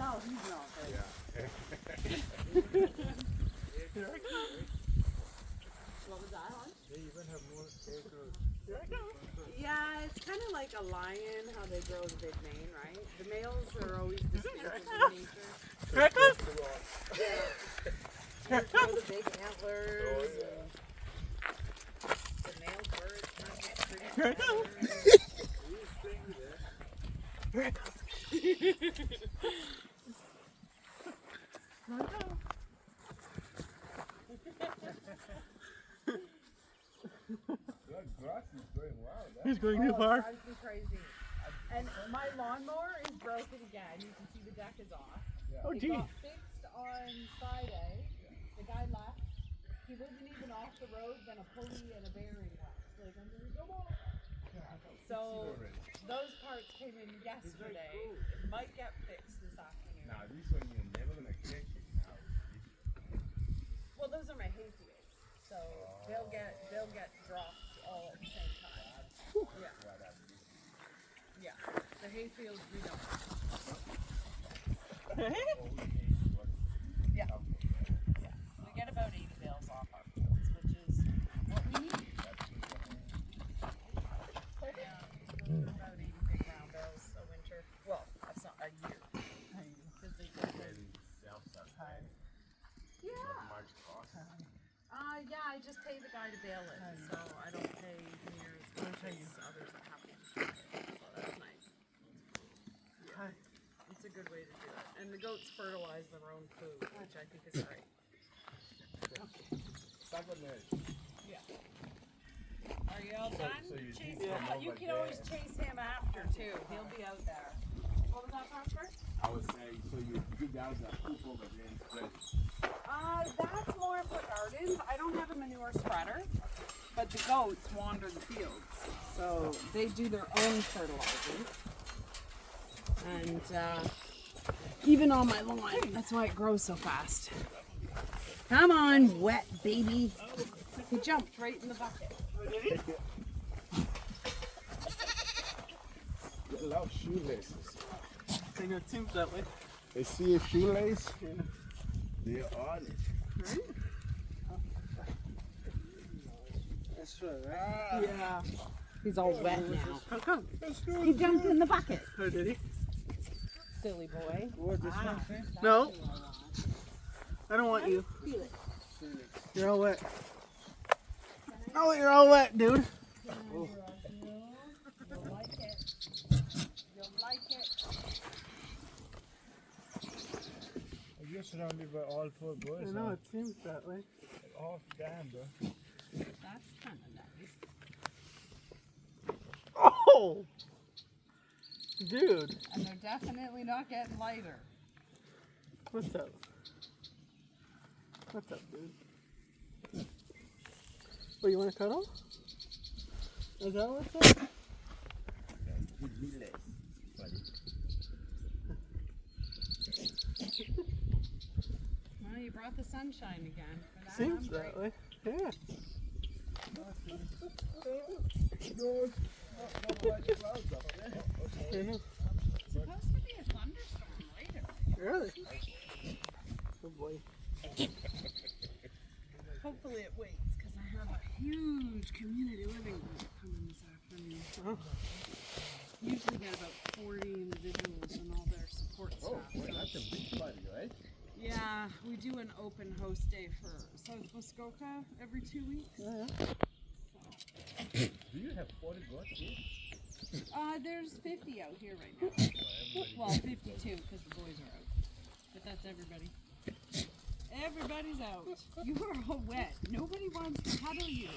tell he's not big. What was that on? They even have more acres. Yeah, it's kind of like a lion, how they grow the big mane, right? The males are always distinctive in nature. They grow the big antlers. And the male birds have pretty That grass is going wild. He's going too far. It drives me crazy. And my lawnmower is broken again. You can see the deck is off. Yeah. Oh, It gee. got fixed on Friday. The guy left. He wasn't even off the road, then a pulley and a bearing left. Like, I'm gonna go on. So those parts came in yesterday. It might get fixed this afternoon. Now this one you're never gonna catch it now. Well, those are my hay fields, so they'll get dropped all at the same time. Yeah. Yeah. The hay fields we don't. Yeah. We get about 80 bales off our fields, which is what we need. Yeah, about 80 big round bales a winter. Well, that's not a year. Because they go yeah, I just pay the guy to bale it, so I don't pay near as much as others that have to do it. So that's nice. Yeah. It's a good way to do it. And the goats fertilize their own food, which I think is great. Stop on there. Yeah. Are you all done? so you Chase do him. come You over can there. always chase him after too. He'll be out there. What was that, Prosper? I was saying, so you dig out the poop over there and spread it. That's more for gardens. I don't have a manure spreader, but the goats wander the fields, so they do their own fertilizing. And even on my lawn, that's why it grows so fast. Come on, wet baby. He jumped right in the bucket. Get a lot of shoelaces. It seems that way. They see a shoelace, they're on it. That's right, right? Yeah. He's all wet now. How come? He jumped in the bucket. Oh, did he? Silly boy. No. I don't want you. You're all wet. No, you're all wet, dude. You'll like it. You'll like it. You're surrounded by all four boys. I know, it seems that way. Off damn, bro. That's kind of nice. Oh! Dude. And they're definitely not getting lighter. What's up? What's up, dude? What, you want to cuddle? Is that what's up? Give me less, buddy. Well, you brought the sunshine again. For that, Seems I'm that way. Yeah. I know. It's supposed to be a thunderstorm later. Really? Good boy. Hopefully it waits, because I have a huge community living group coming this afternoon. Oh. Usually get about 40 individuals and all their support staff. Boy, that's a big party, right? Yeah, we do an open host day for South Muskoka every 2 weeks. Yeah. Do you have 40 goats here? There's 50 out here right now. Well, 52 because the boys are out. But that's everybody. Everybody's out. You are all wet. Nobody wants to cuddle you.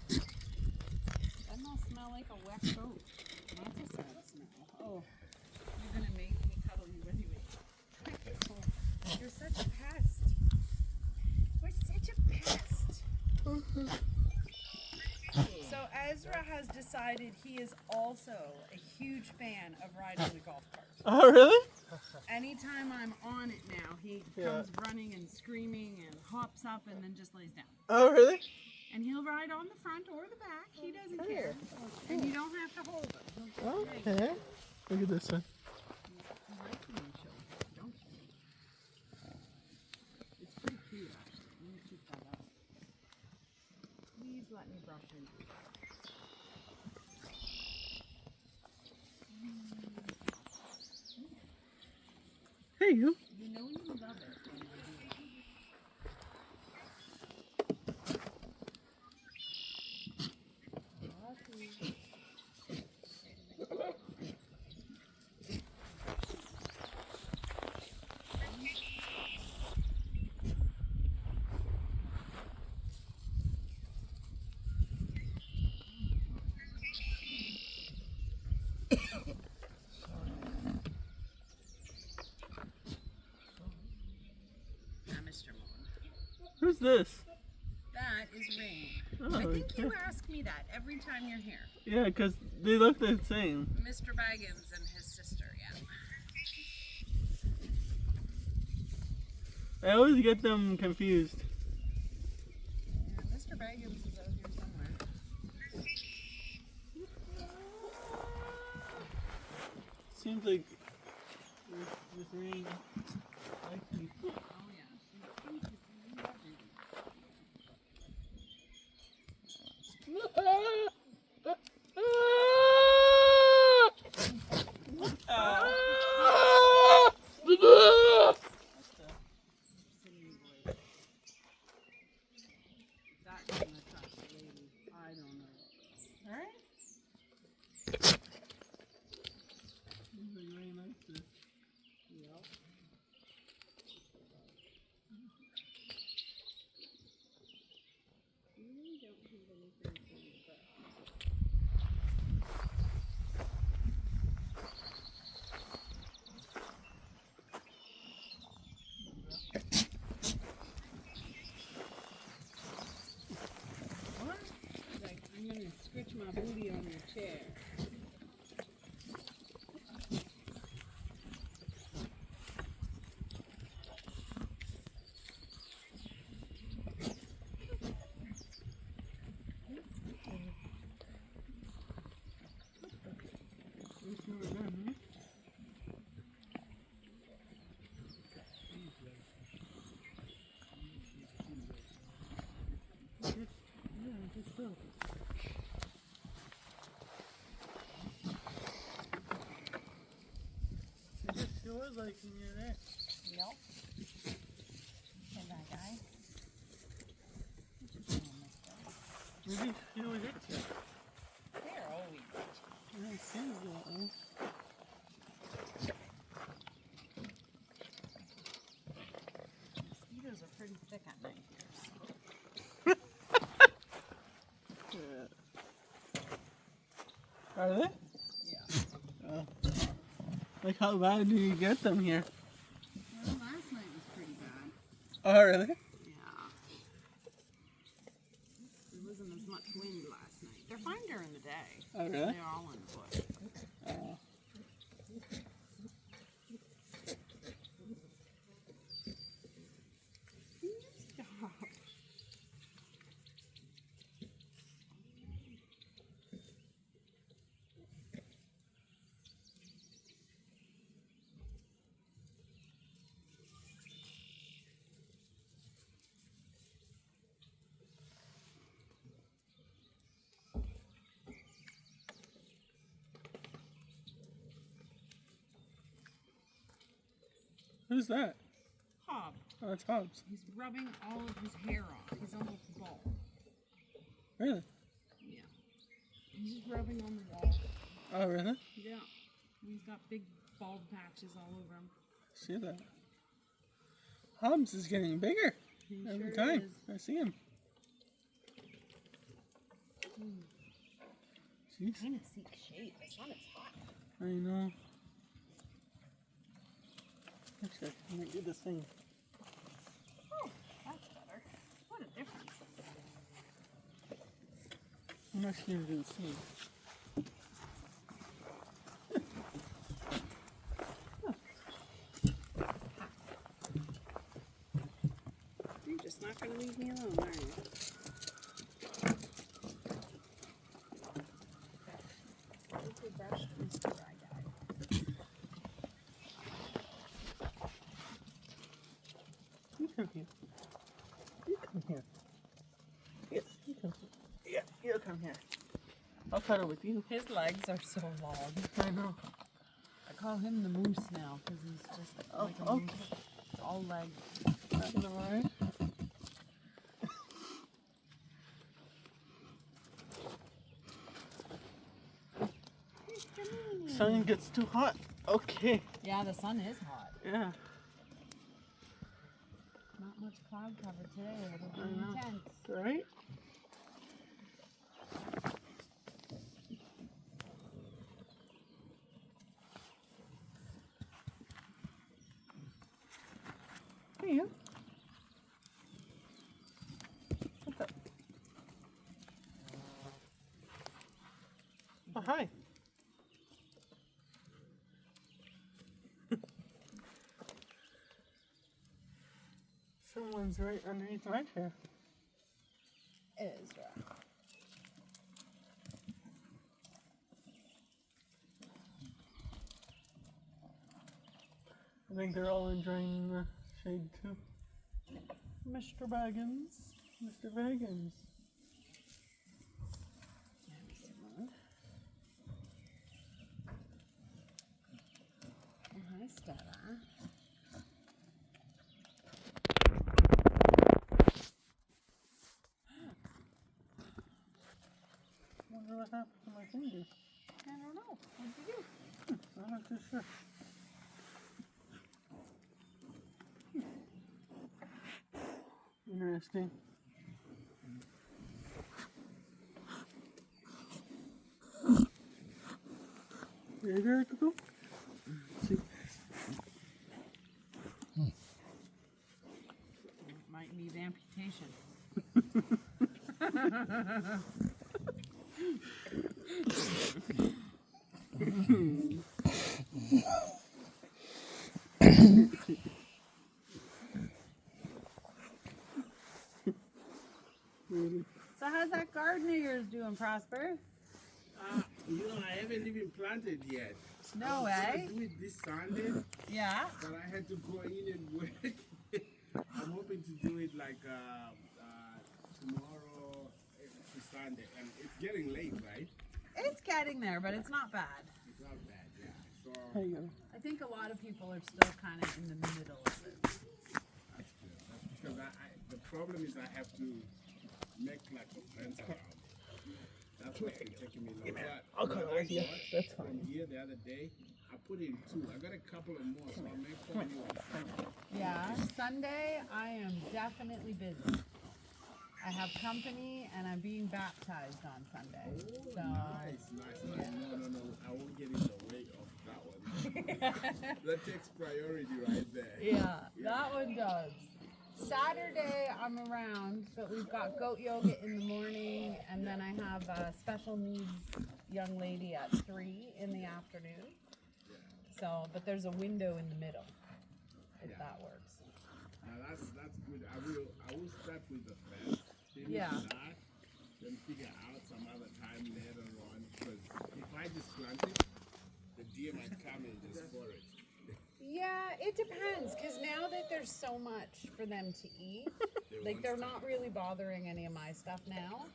That must smell like a wet coat. That's a sad smell. Oh, you're going to make me cuddle you anyway. You're such a pest. You're such a pest. So Ezra has decided he is also a huge fan of riding the golf cart. Oh, really? Anytime I'm on it now, he comes running and screaming and hops up and then just lays down. Oh, really? And he'll ride on the front or the back. He doesn't care. And you don't have to hold him. Okay. Look at this one. Don't let me brush in. Hey, you. You know you love it when you do Mr. Moon. Who's this? That is Rain. Oh, I think okay. you ask me that every time you're here. Yeah, because they look the same. Mr. Baggins and his sister, yeah. I always get them confused. Yeah, Mr. Baggins is out here somewhere. Seems like this rain likes me. Oh, yeah. She's cute. You love Rain. That's gonna touch the lady. I don't know. Alright? Seems like rain likes this. Yep. You don't have anything for me, but what? Like, I'm gonna scritch my booty on your chair. It's not done, huh? Yeah, just so. It just feels like when you're there. Yep. Hey, that guy. Maybe she was it. They're always Yeah, it seems that way. mosquitoes are pretty thick at night here. So. Are they? Yeah. Oh. Like how bad do you get them here? Well, last night was pretty bad. Oh, really? Yeah. There wasn't as much wind last night. They're fine during the day. Oh, really? They're all in the bush. Oh. Can you stop? Who's that? Hob. Oh, it's Hobbs. He's rubbing all of his hair off. He's almost bald. Really? Yeah. He's just rubbing on the wall. Oh, really? Yeah. He's got big bald patches all over him. See that? Hobbs is getting bigger He every sure time is. I see him. Jeez, Trying to seek shade. The sun is hot. I know. Actually, I might do this thing. Oh, that's better. What a difference. I'm actually gonna do the same. You're just not going to leave me alone, are you? Take your brush, Mr. Dry Guy. You come here. You come here. Yes, you come here. Yeah. come here. I'll cuddle with you. His legs are so long. I know. I call him the moose now because he's just like a okay. moose. It's all legs. Alright. Sun gets too hot. Okay. Yeah, the sun is hot. Yeah. Not much cloud cover today. It'll I be know. intense. Right? Hey, you. What's up? Oh, hi. Someone's right underneath my chair. It is rough. I think they're all enjoying the shade too. Mr. Baggins. Mr. Baggins. Oh, hi, Stella. Wonder what happened to my fingers. I don't know. What'd you do? I'm not too sure. Interesting. Ready, there to go? See. Might need amputation. Really? So how's that garden of yours doing, Prosper? I haven't even planted yet. No I was way. gonna do it this Sunday, Yeah. but I had to go in and work. I'm hoping to do it like tomorrow to Sunday, and it's getting late, right? It's getting there, but it's not bad. It's not bad, yeah. So There you go. I think a lot of people are still kind of in the middle of it. that's good. That's because the problem is I have to make like a fence around it. That's what's been taking me long. I'll cuddle with you. That's From fine. here the other day, I put in 2. I got a couple of more, so I'll make for you on Sunday. Yeah, Sunday I am definitely busy. I have company and I'm being baptized on Sunday. So Nice. No. I won't get in the way of that one. That takes priority right there. yeah, that one does. Saturday I'm around, but we've got goat yoga in the morning, and then I have a special needs young lady at 3 in the afternoon. So, but there's a window in the middle, if that works. Now that's good. I will start with the fence. Finish Yeah. that, then figure out some other time later on. Because if I just plant it, the deer might come and just forage. Yeah, it depends, because now that there's so much for them to eat, like they're not really bothering any of my stuff now.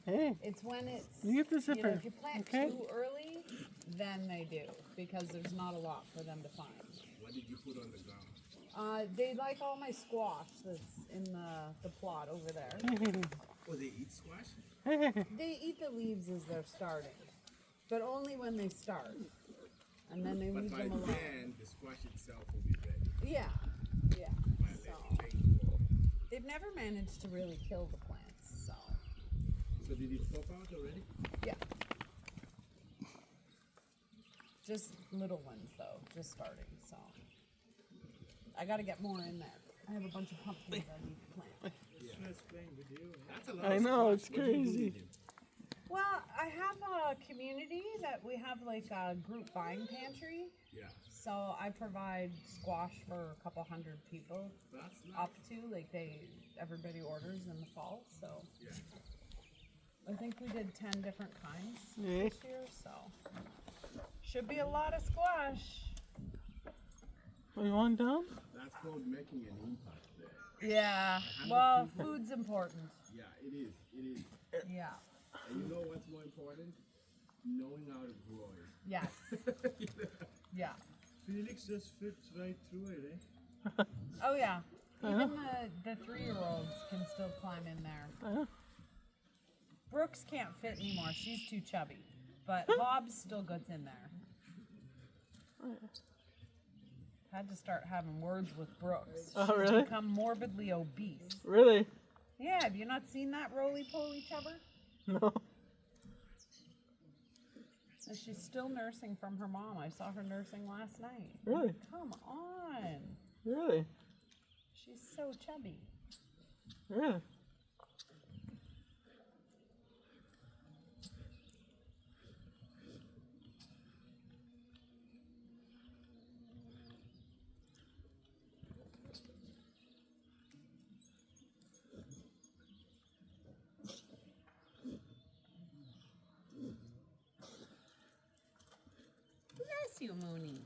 Hey, It's when it's, you get the you know, zipper. if you plant Okay. too early, then they do, because there's not a lot for them to find. What did you put on the ground? They like all my squash that's in the plot over there. Oh, they eat squash? They eat the leaves as they're starting, but only when they start, and then they But leave by them alone. then, the squash itself will be ready. Yeah, yeah. By So late fall. they've never managed to really kill the plants. So So did it pop out already? yeah, just little ones though, just starting. So I got to get more in there. I have a bunch of pumpkins I need to plant. That's a lot I of know, squash. it's What do you do crazy. with it? Well, I have a community that we have like a group buying pantry. Yeah, So I provide squash for a couple hundred people that's nice. up to like everybody orders in the fall. So Yeah. I think we did 10 different kinds Yeah. this year. So should be a lot of squash. What, you want down? That's called making an impact there. Yeah. Well, food's important. Yeah, it is. It is. Yeah. And you know what's more important? Knowing how to grow it. Yes. Yeah. Felix just fits right through it, eh? Oh yeah. Even the 3-year-olds can still climb in there. Brooks can't fit anymore. She's too chubby. But Hobbs still gets in there. Had to start having words with Brooks. Oh, She's really? become morbidly obese. Really? Yeah, have you not seen that roly-poly chubber? No. And she's still nursing from her mom. I saw her nursing last night. Really? Come on. Really? She's so chubby. Really? Bless you, Mooney.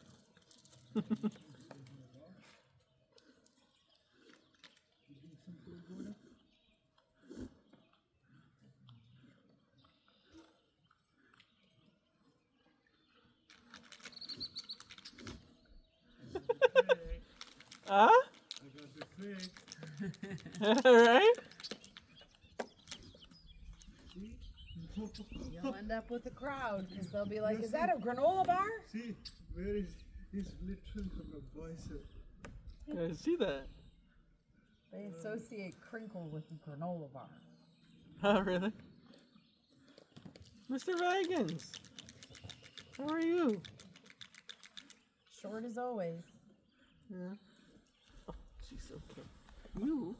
Ah? I got the trick. Right? You'll end up with a crowd because they'll be like, is that a granola bar? See, where is his literally from the bicep? I see that. They associate crinkle with the granola bar. Oh, really? Mr. Vagans, how are you? Short as always. Yeah. Oh, she's so cute. You,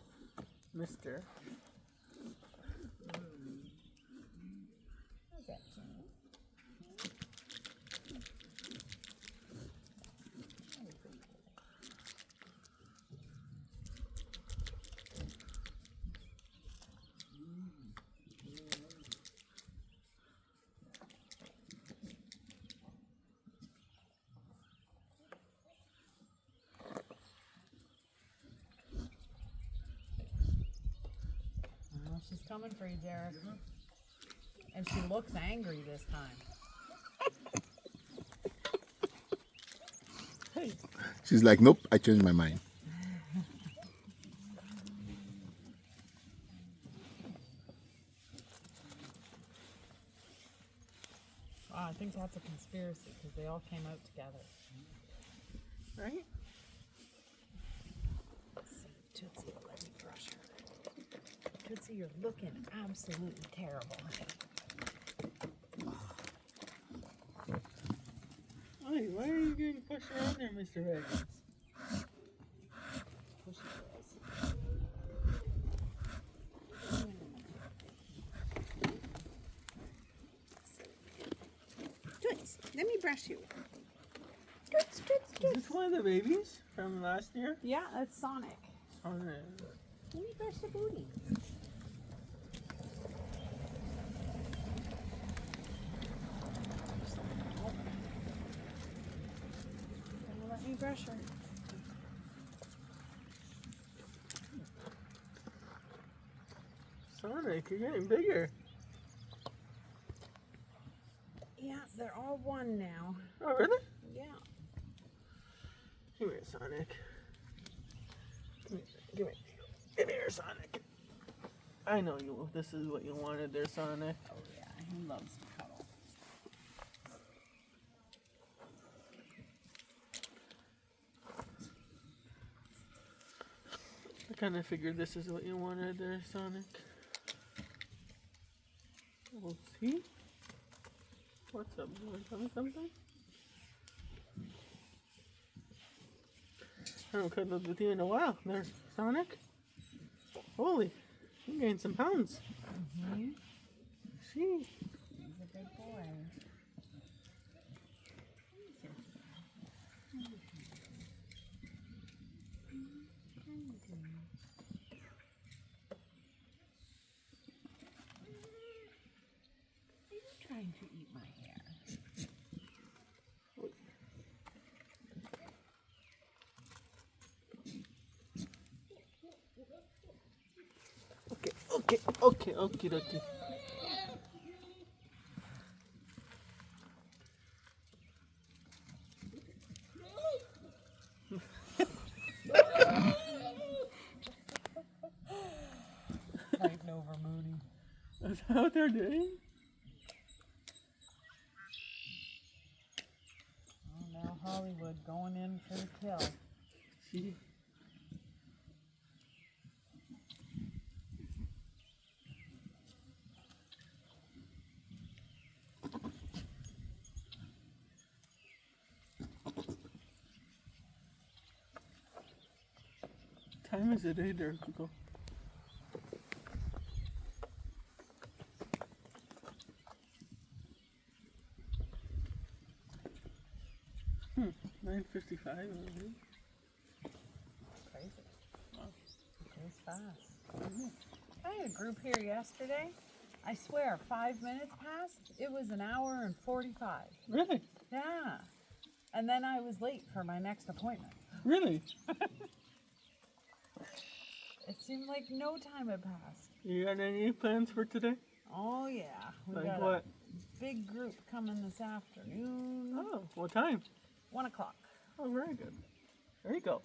Mr. How's that, Jimmy? Well, she's coming for you, Derek. And she looks angry this time. Hey. She's like, nope, I changed my mind. I think that's a conspiracy because they all came out together. Right? Tootsie, let me brush her. Tootsie, you're looking absolutely terrible. Hey, why are you getting pushed around there, Mr. Vagans? Push it, girls. Toots, let me brush you. Toots, Toots, Is Toots. this one of the babies from last year? Yeah, that's Sonic. Oh, no. Let me brush the booty. Let me brush her. Sonic, you're getting bigger. Yeah, they're all one now. Oh, really? Yeah. Come here, Sonic. Come here. Come here, Sonic. I know you. This is what you wanted there, Sonic. Oh yeah, he loves to cuddle. I kind of figured this is what you wanted there, Sonic. We'll see. What's up? You want to tell me something? I haven't cuddled with you in a while. There's Sonic. Holy, you gained some pounds. Mm-hmm. See? He's a good boy. Are you trying to eat my hair? Okay. Is that what they're doing? Oh, now Hollywood going in for the kill. See? Time is it there, Google? Hmm, 9:55 already. Crazy. It goes fast. I had a group here yesterday. I swear, 5 minutes passed. It was an hour and 45. Really? Yeah. And then I was late for my next appointment. Really? It seemed like no time had passed. You got any plans for today? Oh yeah. We Like got what? a big group coming this afternoon. Oh, what time? 1 o'clock. Oh, very good. There you go.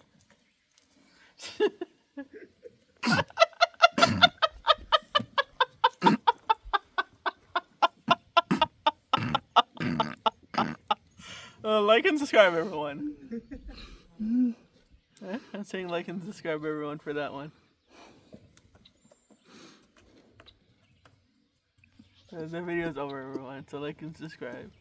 Like and subscribe, everyone. I'm saying like and subscribe, everyone, for that one. The video's over, everyone, so like and subscribe.